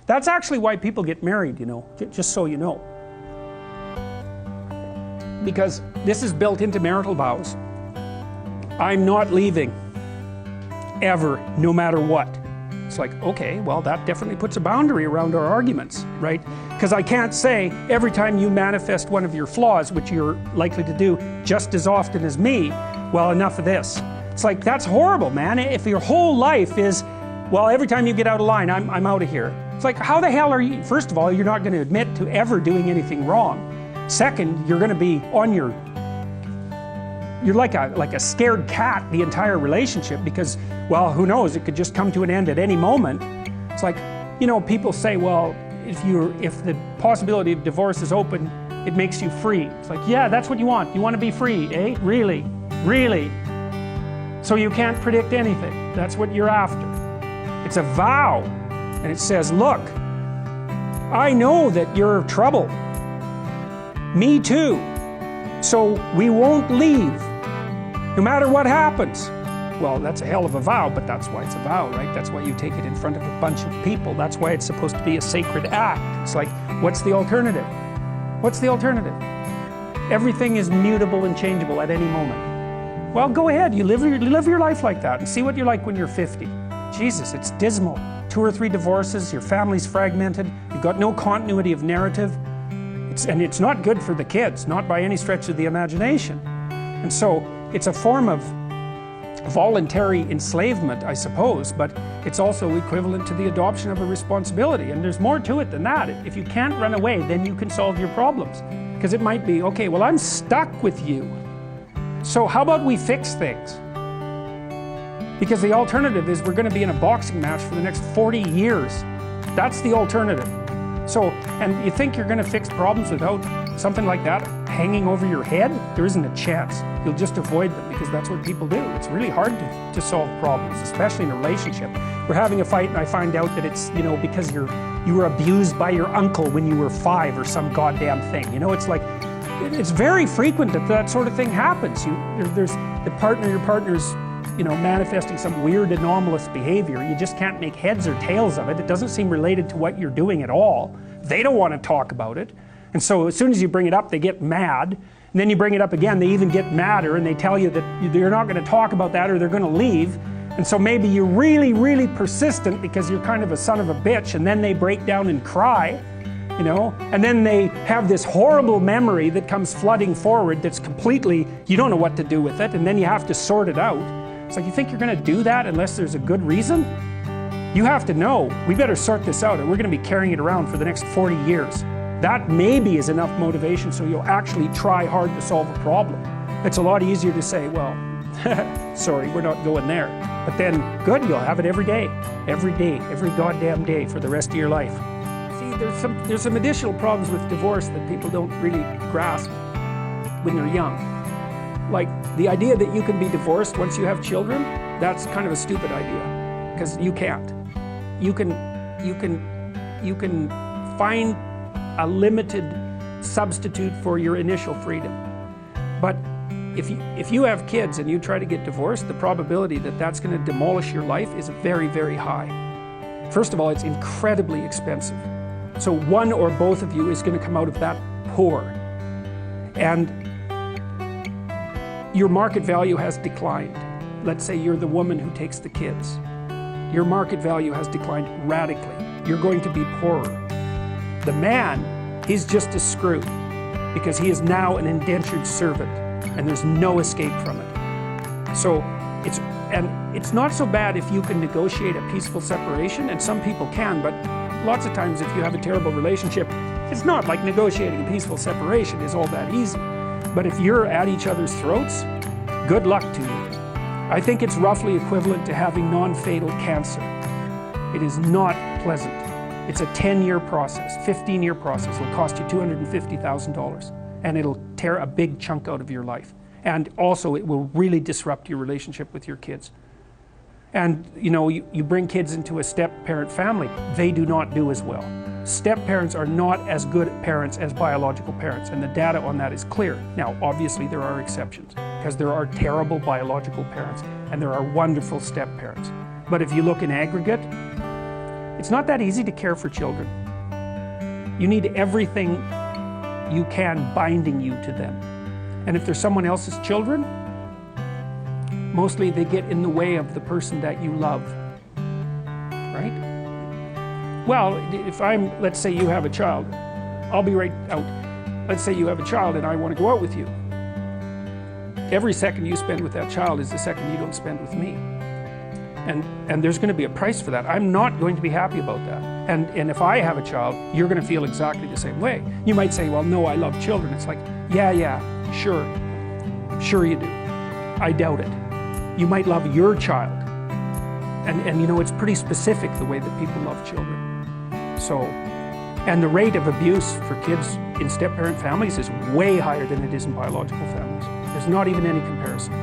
That's actually why people get married, you know, just so you know. Because this is built into marital vows. I'm not leaving, ever, no matter what. It's like, okay, well, that definitely puts a boundary around our arguments, right? Because I can't say every time you manifest one of your flaws, which you're likely to do just as often as me, well, enough of this. It's like, that's horrible, man. If your whole life is, well, every time you get out of line, I'm out of here. It's like, how the hell are you? First of all, you're not going to admit to ever doing anything wrong. Second, you're going to be on your, you're like a scared cat the entire relationship because, well, who knows, it could just come to an end at any moment. It's like, you know, people say, well, if the possibility of divorce is open, it makes you free. It's like, yeah, that's what you want. You want to be free, eh? Really? Really? So you can't predict anything. That's what you're after. It's a vow. And it says, look, I know that you're trouble. Me too. So we won't leave, no matter what happens. Well, that's a hell of a vow, but that's why it's a vow, right? That's why you take it in front of a bunch of people. That's why it's supposed to be a sacred act. It's like, what's the alternative? What's the alternative? Everything is mutable and changeable at any moment. Well, go ahead, you live your life like that and see what you're like when you're 50. Jesus, it's dismal. 2 or 3 divorces, your family's fragmented, you've got no continuity of narrative. And it's not good for the kids, not by any stretch of the imagination. And so it's a form of voluntary enslavement, I suppose, but it's also equivalent to the adoption of a responsibility. And there's more to it than that. If you can't run away, then you can solve your problems. Because it might be, okay, well, I'm stuck with you. So how about we fix things? Because the alternative is we're going to be in a boxing match for the next 40 years. That's the alternative. So, and you think you're going to fix problems without something like that hanging over your head? There isn't a chance. You'll just avoid them because that's what people do. It's really hard to solve problems, especially in a relationship. We're having a fight and I find out that it's, you know, because you were abused by your uncle when you were 5 or some goddamn thing. You know, it's like, it's very frequent that that sort of thing happens. There's your partner's, you know, manifesting some weird anomalous behavior. You just can't make heads or tails of it. It doesn't seem related to what you're doing at all. They don't want to talk about it. And so as soon as you bring it up, they get mad. And then you bring it up again, they even get madder and they tell you that you're not going to talk about that or they're going to leave. And so maybe you're really, really persistent because you're kind of a son of a bitch, and then they break down and cry, you know, and then they have this horrible memory that comes flooding forward that's completely, you don't know what to do with it, and then you have to sort it out. It's like, you think you're going to do that unless there's a good reason? You have to know, we better sort this out or we're going to be carrying it around for the next 40 years. That maybe is enough motivation so you'll actually try hard to solve a problem. It's a lot easier to say, well, sorry, we're not going there. But then, good, you'll have it every day, every goddamn day for the rest of your life. See, there's some additional problems with divorce that people don't really grasp when they're young. Like the idea that you can be divorced once you have children, that's kind of a stupid idea, because you can't. You can find a limited substitute for your initial freedom. But if you have kids and you try to get divorced, the probability that that's going to demolish your life is very, very high. First of all, it's incredibly expensive. So one or both of you is going to come out of that poor. And your market value has declined. Let's say you're the woman who takes the kids. Your market value has declined radically. You're going to be poorer. The man, he's just as screwed because he is now an indentured servant and there's no escape from it. So it's not so bad if you can negotiate a peaceful separation, and some people can, but lots of times if you have a terrible relationship, it's not like negotiating a peaceful separation is all that easy. But if you're at each other's throats, good luck to you. I think it's roughly equivalent to having non-fatal cancer. It is not pleasant. It's a 10-year process, 15-year process. It'll cost you $250,000, and it'll tear a big chunk out of your life. And also, it will really disrupt your relationship with your kids. And you know, you bring kids into a step-parent family, they do not do as well. Step-parents are not as good parents as biological parents, and the data on that is clear. Now, obviously there are exceptions, because there are terrible biological parents, and there are wonderful step-parents. But if you look in aggregate, It's not that easy to care for children. You need everything you can binding you to them. And if they're someone else's children, mostly they get in the way of the person that you love, right? Well, let's say you have a child, I'll be right out. Let's say you have a child and I want to go out with you. Every second you spend with that child is the second you don't spend with me. And there's going to be a price for that. I'm not going to be happy about that. And if I have a child, you're going to feel exactly the same way. You might say, well, no, I love children. It's like, yeah, sure you do. I doubt it. You might love your child. And you know, it's pretty specific the way that people love children. So, and the rate of abuse for kids in step-parent families is way higher than it is in biological families. There's not even any comparison.